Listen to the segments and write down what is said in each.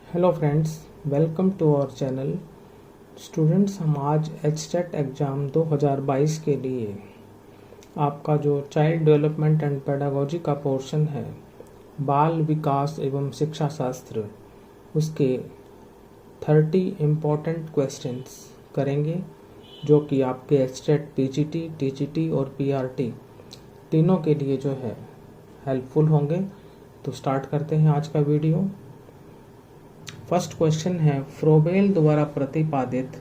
Hello friends, welcome to our channel. Students, हम आज HTET exam 2022 के लिए आपका जो चाइल्ड डेवलपमेंट एंड पेडागोजी का पोर्शन है, बाल विकास एवं शिक्षा शास्त्र, उसके 30 इम्पोर्टेंट क्वेश्चंस करेंगे जो कि आपके एचटेट पीजीटी, टीजीटी और पीआरटी तीनों के लिए जो है हेल्पफुल होंगे। तो स्टार्ट करते हैं आज का वीडियो। फर्स्ट क्वेश्चन है, फ्रोबेल द्वारा प्रतिपादित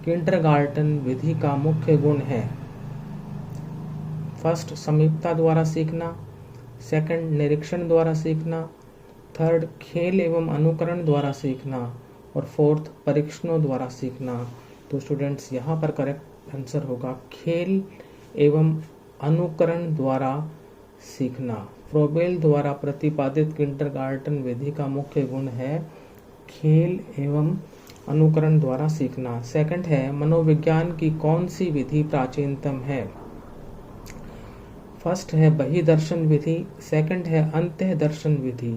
किंडरगार्टन विधि का मुख्य गुण है। फर्स्ट, समीपता द्वारा सीखना। सेकंड, निरीक्षण द्वारा सीखना। थर्ड, खेल एवं अनुकरण द्वारा सीखना। और फोर्थ, परीक्षणों द्वारा सीखना। तो स्टूडेंट्स, यहाँ पर करेक्ट आंसर होगा खेल एवं अनुकरण द्वारा सीखना। फ्रोबेल द्वारा प्रतिपादित किंडरगार्टन विधि का मुख्य गुण है खेल एवं अनुकरण द्वारा सीखना। सेकंड है, मनोविज्ञान की कौन सी विधि प्राचीनतम है। फर्स्ट है बहिदर्शन विधि, सेकंड है अंतःदर्शन विधि,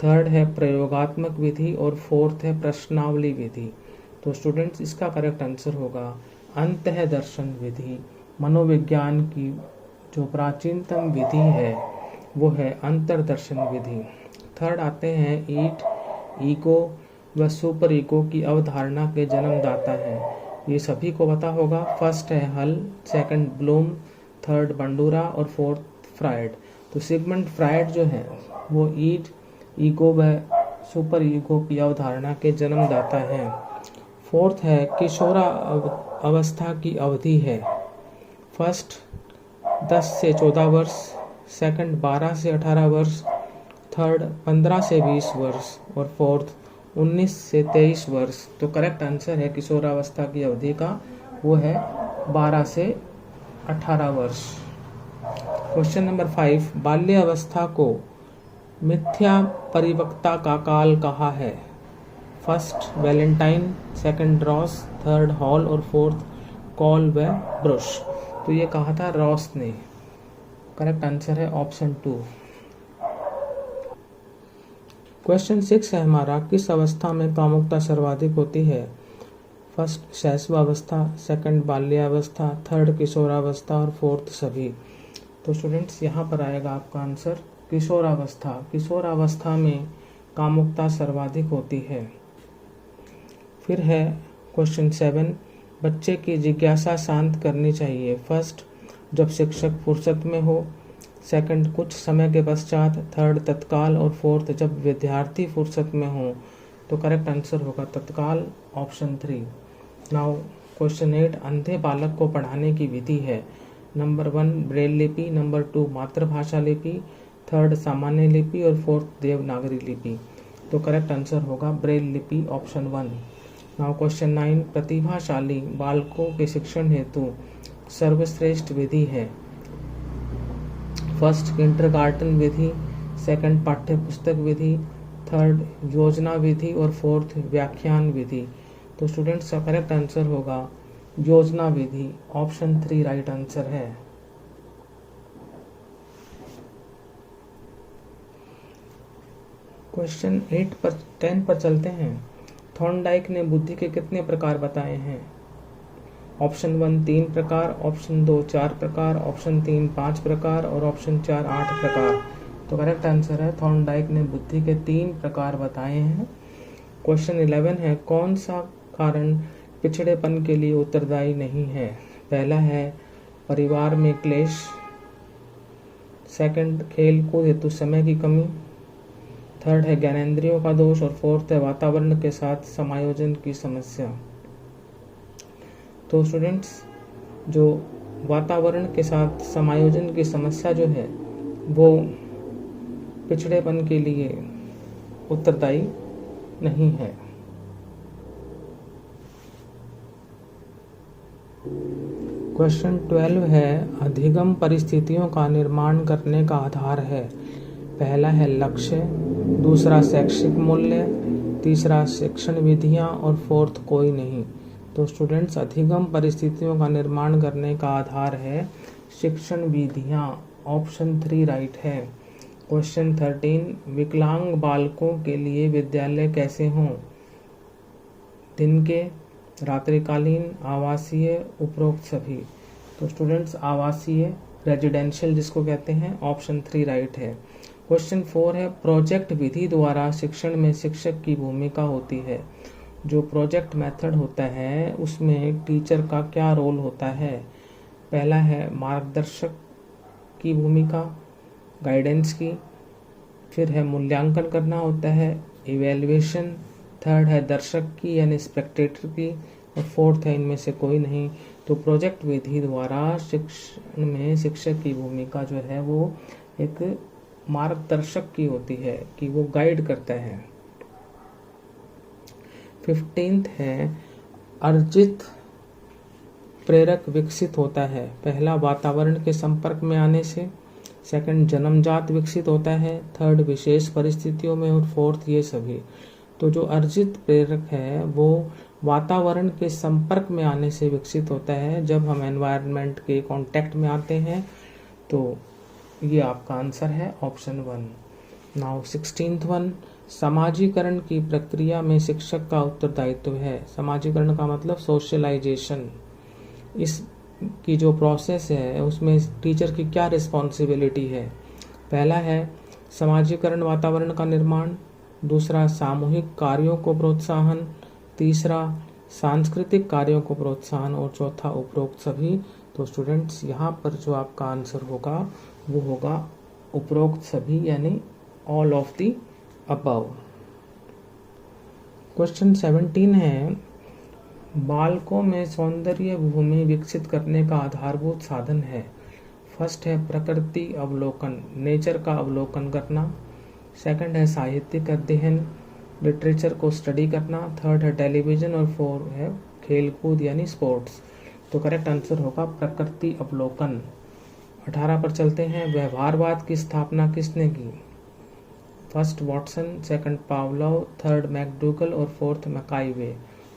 थर्ड है प्रयोगात्मक विधि और फोर्थ है प्रश्नावली विधि। तो स्टूडेंट्स, इसका करेक्ट आंसर होगा अंतःदर्शन विधि। मनोविज्ञान की जो प्राचीनतम विधि है वो है अंतर्दर्शन विधि। थर्ड आते हैं, ईट, ईगो व सुपर ईगो की अवधारणा के जन्मदाता है। ये सभी को पता होगा। फर्स्ट है हल, सेकंड ब्लूम, थर्ड बंडूरा और फोर्थ फ्रायड। तो सिगमंड फ्रायड जो है वो ईट, ईगो व सुपर ईगो की अवधारणा के जन्मदाता हैं। फोर्थ है किशोरा अवस्था की अवधि है। फर्स्ट 10 से 14 वर्ष, सेकंड 12 से 18 वर्ष, थर्ड 15 से 20 वर्ष और फोर्थ 19 से 23 वर्ष। तो करेक्ट आंसर है किशोरावस्था की अवधि का वो है 12 से 18 वर्ष। क्वेश्चन नंबर 5, बाल्यावस्था को मिथ्या परिपक्वता का काल कहा है। First Valentine, second Ross, third hall और फोर्थ कॉल व ब्रुश। तो ये कहा था रॉस ने। करेक्ट आंसर है ऑप्शन 2। क्वेश्चन 6 है हमारा, किस अवस्था में कामुकता सर्वाधिक होती है। फर्स्ट शैशवावस्था, सेकंड बाल्यावस्था, थर्ड किशोरावस्था और फोर्थ सभी। तो स्टूडेंट्स, यहाँ पर आएगा आपका आंसर किशोरावस्था। किशोरावस्था में कामुकता सर्वाधिक होती है। फिर है क्वेश्चन 7, बच्चे की जिज्ञासा शांत करनी चाहिए। फर्स्ट, जब शिक्षक फुर्सत में हो, सेकंड कुछ समय के पश्चात, थर्ड तत्काल और फोर्थ जब विद्यार्थी फुर्सत में हो। तो करेक्ट आंसर होगा तत्काल, ऑप्शन 3। नाउ क्वेश्चन 8, अंधे बालक को पढ़ाने की विधि है। नंबर 1 ब्रेल लिपि, नंबर 2 मातृभाषा लिपि, थर्ड सामान्य लिपि और फोर्थ देवनागरी लिपि। तो करेक्ट आंसर होगा ब्रेल लिपि, ऑप्शन 1। नाउ क्वेश्चन 9, प्रतिभाशाली बालकों के शिक्षण हेतु सर्वश्रेष्ठ विधि है। फर्स्ट किंडरगार्टन विधि, सेकंड पाठ्य पुस्तक विधि, थर्ड योजना विधि और फोर्थ व्याख्यान विधि। तो स्टूडेंट्स, का करेक्ट आंसर होगा योजना विधि, ऑप्शन 3 राइट आंसर है। क्वेश्चन 10 पर चलते हैं। थॉर्नडाइक ने बुद्धि के कितने प्रकार बताए हैं। ऑप्शन 1 3 प्रकार, ऑप्शन 2 4 प्रकार, ऑप्शन 3 5 प्रकार और ऑप्शन 4 8 प्रकार। तो करेक्ट आंसर है थॉर्नडाइक ने बुद्धि के 3 प्रकार बताए हैं। क्वेश्चन 11 है, कौन सा कारण पिछड़ेपन के लिए उत्तरदायी नहीं है। पहला है परिवार में क्लेश, सेकंड खेल कूद हेतु समय की कमी, थर्ड है ज्ञानेंद्रियों का दोष और फोर्थ है वातावरण के साथ समायोजन की समस्या। तो स्टूडेंट्स, जो वातावरण के साथ समायोजन की समस्या जो है वो पिछड़ेपन के लिए उत्तरदायी नहीं है। क्वेश्चन 12 है, अधिगम परिस्थितियों का निर्माण करने का आधार है। पहला है लक्ष्य, दूसरा शैक्षिक मूल्य, तीसरा शिक्षण विधियां और फोर्थ कोई नहीं। तो स्टूडेंट्स, अधिगम परिस्थितियों का निर्माण करने का आधार है शिक्षण विधियां, ऑप्शन 3 राइट है। क्वेश्चन 13, विकलांग बालकों के लिए विद्यालय कैसे हों? दिन के, रात्रिकालीन, आवासीय, उपरोक्त सभी। तो स्टूडेंट्स आवासीय, रेजिडेंशियल जिसको कहते हैं, ऑप्शन 3 राइट है। क्वेश्चन 4 है, प्रोजेक्ट विधि द्वारा शिक्षण में शिक्षक की भूमिका होती है। जो प्रोजेक्ट मेथड होता है उसमें टीचर का क्या रोल होता है? पहला है मार्गदर्शक की भूमिका, गाइडेंस की, फिर है मूल्यांकन करना होता है, इवेल्युएशन, थर्ड है दर्शक की यानी स्पेक्टेटर की, और फोर्थ है इनमें से कोई नहीं। तो प्रोजेक्ट विधि द्वारा शिक्षण में शिक्षक की भूमिका जो है वो एक मार्गदर्शक की होती है कि वो गाइड करता है। 15th है, अर्जित प्रेरक विकसित होता है। पहला वातावरण के संपर्क में आने से, सेकंड जन्मजात विकसित होता है, थर्ड विशेष परिस्थितियों में, और फोर्थ ये सभी। तो जो अर्जित प्रेरक है वो वातावरण के संपर्क में आने से विकसित होता है, जब हम एनवायरनमेंट के कांटेक्ट में आते हैं। तो ये आपका आंसर है ऑप्शन 1। नाउ 16th वन, समाजीकरण की प्रक्रिया में शिक्षक का उत्तरदायित्व है। समाजीकरण का मतलब सोशलाइजेशन। इस की जो प्रोसेस है उसमें टीचर की क्या रिस्पॉन्सिबिलिटी है? पहला है समाजीकरण वातावरण का निर्माण, दूसरा सामूहिक कार्यों को प्रोत्साहन, तीसरा सांस्कृतिक कार्यों को प्रोत्साहन, और चौथा उपरोक्त सभी। तो स्टूडेंट्स यहाँ पर जो आपका आंसर होगा वो होगा उपरोक्त सभी यानी all of the above. Question 17 है, बालकों में सौंदर्य भूमि विकसित करने का आधारभूत साधन है। फर्स्ट है प्रकृति अवलोकन, नेचर का अवलोकन करना, सेकंड है साहित्यिक अध्ययन, लिटरेचर को स्टडी करना, थर्ड है टेलीविजन, और फोर्थ है खेलकूद यानी स्पोर्ट्स। तो करेक्ट आंसर होगा प्रकृति अवलोकन। 18 पर चलते हैं, व्यवहारवाद की स्थापना किसने की? First Watson, second Pavlov, third McDougall, और फोर्थ मैकाइवे।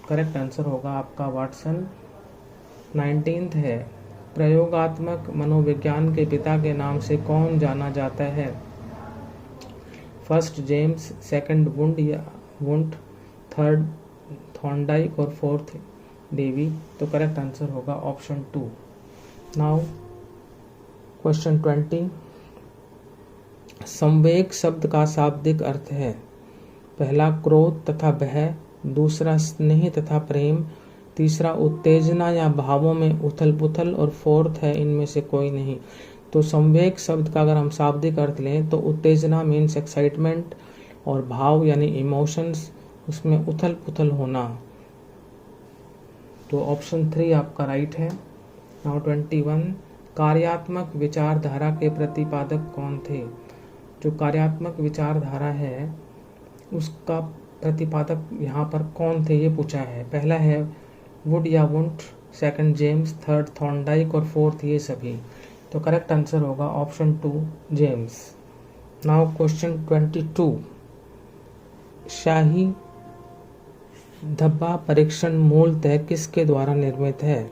करेक्ट आंसर होगा आपका वाटसन। 19th है, प्रयोगात्मक मनोविज्ञान के पिता के नाम से कौन जाना जाता है? First James, second Wundt, third Thorndike, और फोर्थ डेवी। तो करेक्ट आंसर होगा ऑप्शन 2। नाउ क्वेश्चन 20, संवेग शब्द का शाब्दिक अर्थ है। पहला क्रोध तथा भय, दूसरा स्नेह तथा प्रेम, तीसरा उत्तेजना या भावों में उथल पुथल, और फोर्थ है इनमें से कोई नहीं। तो संवेग शब्द का अगर हम शाब्दिक अर्थ लें तो उत्तेजना मीन्स एक्साइटमेंट, और भाव यानी इमोशंस, उसमें उथल पुथल होना। तो ऑप्शन 3 आपका राइट है। नाउ 21, कार्यात्मक विचारधारा के प्रतिपादक कौन थे? जो कार्यात्मक विचारधारा है उसका प्रतिपादक यहाँ पर कौन थे ये पूछा है। पहला है वुड या Wundt, second James, third Thorndike, और फोर्थ ये सभी। तो करेक्ट आंसर होगा ऑप्शन 2 जेम्स। नाउ क्वेश्चन 22, शाही धब्बा परीक्षण मूलतः किसके द्वारा निर्मित है?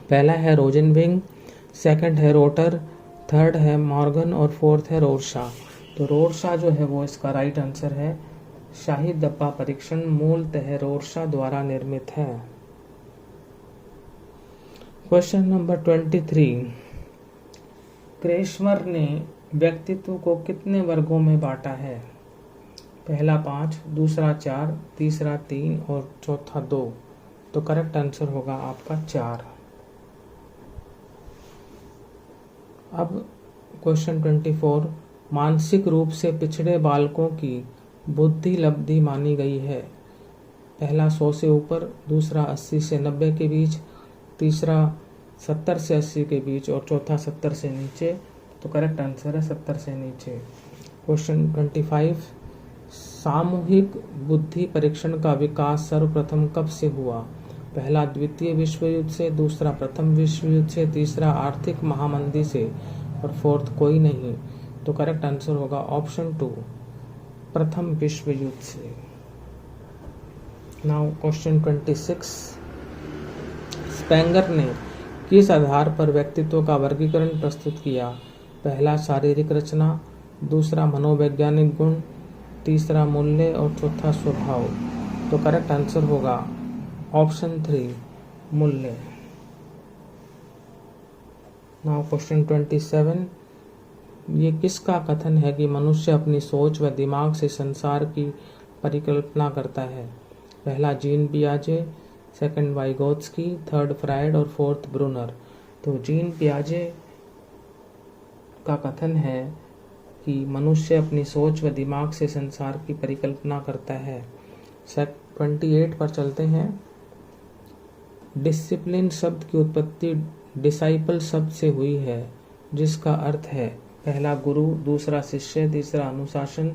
पहला है रोजेनविंग, सेकंड है रोटर, थर्ड है मॉर्गन, और फोर्थ है रोरशा। तो रोरशा जो है वो इसका राइट आंसर है। शाही धब्बा परीक्षण मूलतः रोरशा द्वारा निर्मित है। क्वेश्चन नंबर 23, क्रेशमर ने व्यक्तित्व को कितने वर्गों में बांटा है? पहला 5, दूसरा 4, तीसरा 3, और चौथा 2। तो करेक्ट आंसर होगा आपका 4। अब क्वेश्चन 24, मानसिक रूप से पिछड़े बालकों की बुद्धि लब्धि मानी गई है। पहला 100 से ऊपर, दूसरा 80 से 90 के बीच, तीसरा 70 से 80 के बीच, और चौथा 70 से नीचे। तो करेक्ट आंसर है 70 से नीचे। क्वेश्चन 25, सामूहिक बुद्धि परीक्षण का विकास सर्वप्रथम कब से हुआ? पहला द्वितीय विश्व युद्ध से, दूसरा प्रथम विश्व युद्ध से, तीसरा आर्थिक महामंदी से, और फोर्थ कोई नहीं। तो करेक्ट आंसर होगा ऑप्शन 2 प्रथम विश्व युद्ध से। नाउ क्वेश्चन 26, स्पेंगर ने किस आधार पर व्यक्तित्व का वर्गीकरण प्रस्तुत किया? पहला शारीरिक रचना, दूसरा मनोवैज्ञानिक गुण, तीसरा मूल्य और चौथा स्वभाव। तो करेक्ट आंसर होगा ऑप्शन 3 मूल्य। नाउ क्वेश्चन 27, ये किसका कथन है कि मनुष्य अपनी सोच व दिमाग से संसार की परिकल्पना करता है? पहला जीन पियाजे, सेकंड वाइगोत्स्की, थर्ड फ्रायड और फोर्थ ब्रूनर। तो जीन पियाजे का कथन है कि मनुष्य अपनी सोच व दिमाग से संसार की परिकल्पना करता है। 28 पर चलते हैं। डिसिप्लिन शब्द की उत्पत्ति डिसाइपल शब्द से हुई है, जिसका अर्थ है पहला गुरु, दूसरा शिष्य, तीसरा अनुशासन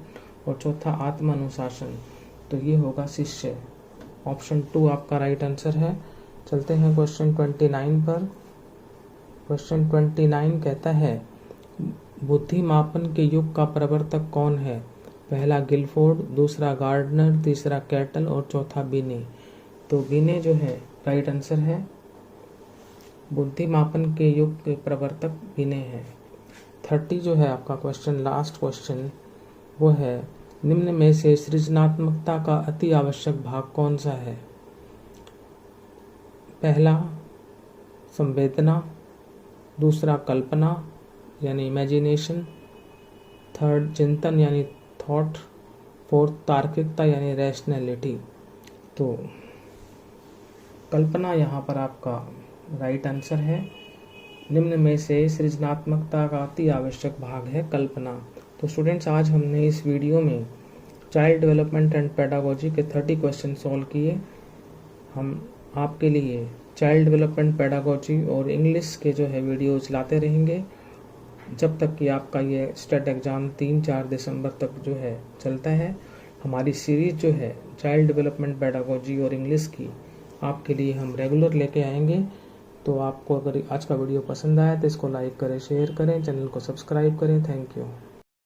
और चौथा आत्म अनुशासन। तो ये होगा शिष्य। ऑप्शन 2 आपका राइट आंसर है। चलते हैं क्वेश्चन 29 पर। क्वेश्चन 29 कहता है बुद्धि मापन के युग का प्रवर्तक कौन है? पहला गिलफोर्ड, दूसरा गार्डनर, तीसरा कैटल और चौथा बिने। तो बिने जो है राइट आंसर है। बुद्धि मापन के युग के प्रवर्तक बिने हैं। 30 जो है आपका क्वेश्चन, लास्ट क्वेश्चन, वो है निम्न में से सृजनात्मकता का अति आवश्यक भाग कौन सा है? पहला संवेदना, दूसरा कल्पना यानी इमेजिनेशन, थर्ड चिंतन यानी थॉट, फोर्थ तार्किकता यानी रैशनैलिटी। तो कल्पना यहाँ पर आपका राइट आंसर है। निम्न में से सृजनात्मकता का अति आवश्यक भाग है कल्पना। तो स्टूडेंट्स, आज हमने इस वीडियो में चाइल्ड डेवलपमेंट एंड पेडागोजी के 30 क्वेश्चन सॉल्व किए। हम आपके लिए चाइल्ड डेवलपमेंट, पेडागोजी और इंग्लिश के जो है वीडियोज लाते रहेंगे जब तक कि आपका ये स्टेट एग्ज़ाम 3-4 दिसंबर तक जो है चलता है। हमारी सीरीज़ जो है चाइल्ड डेवलपमेंट, पेडागोजी और इंग्लिश की आपके लिए हम रेगुलर लेके आएंगे। तो आपको अगर आज का वीडियो पसंद आया तो इसको लाइक करें, शेयर करें, चैनल को सब्सक्राइब करें। Thank you.